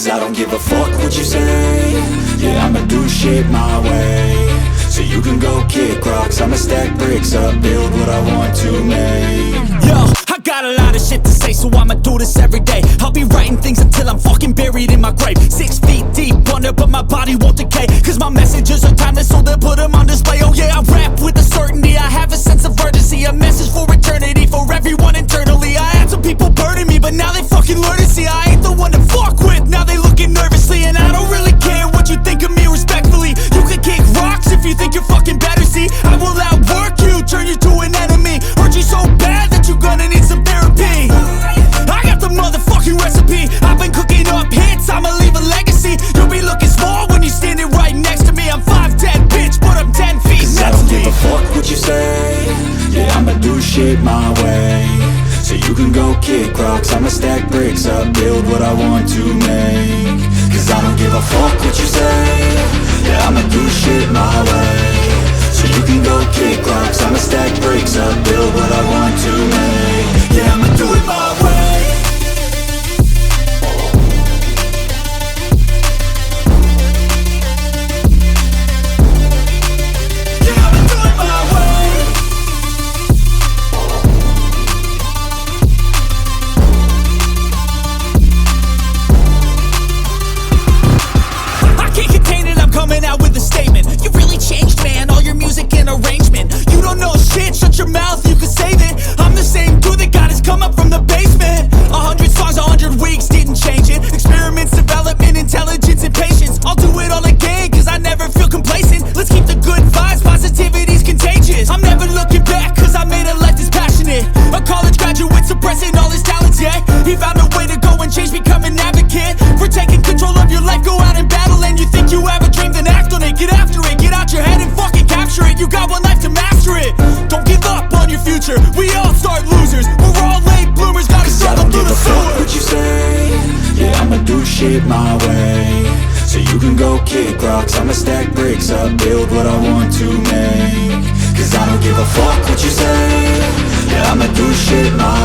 Cause I don't give a fuck what you say. Yeah, I'ma do shit my way. So you can go kick rocks, I'ma stack bricks up, build what I want to make. Yo, I got a lot of shit to say, so I'ma do this every day. I'll be writing things until I'm fucking buried in my grave. 6 feet deep under, but my body won't decay. Cause my messages are timeless, so they'll put them on display. Oh yeah, I rap with a certainty, I have a sense of urgency. A message for eternity, for everyone internally. I had some people burning me, but now they fucking learn to see I ain't the one to fuck with, now they looking nervously. And I don't really care what you think of me, respectfully. You can kick rocks if you think you're fucking better, see. I will outwork you, turn you to an enemy. Hurt you so bad that you're gonna need some therapy. I got the motherfucking recipe, I've been cooking up hits, I'ma leave a legacy. You'll be looking small when you're standing right next to me. I'm 5'10", bitch, but I'm 10 feet Cause next I don't to me. give a fuck what you say. Yeah, I'ma do shit my way. So you can go kick rocks, I'ma stack bricks up, build what I want to make. Cause I don't give a fuck what you say. Yeah, I'ma do shit my way. So you can go kick rocks, I'ma stack bricks up, build what I want to make. Yeah, I'ma do it my way. Coming out with a statement. You really changed, man, all your music and arrangement. You don't know shit, shut your mouth, you can save it. I'm the same dude that got his come up from the basement. 100 songs, 100 weeks, didn't change it. Experiments, development, intelligence, and patience. I'll do it all again, cause I never feel complacent. Let's keep the good vibes, positivity's contagious. I'm never looking back, cause I made a life that's passionate. A college graduate suppressing all his talents, yeah. He found a way to go and change, become an advocate. For taking control of your life, go out and battle. And you think you have a dream, then act on it. Get after it, get out your head and fucking capture it. You got one life to master it. Don't give up on your future, we all start losers. We're all late bloomers, gotta struggle through the sewer. What you say? Yeah, I'ma do shit my way. So you can go kick rocks, I'ma stack bricks up, build what I want to make. Cause I don't give a fuck what you say. Yeah, I'ma do shit my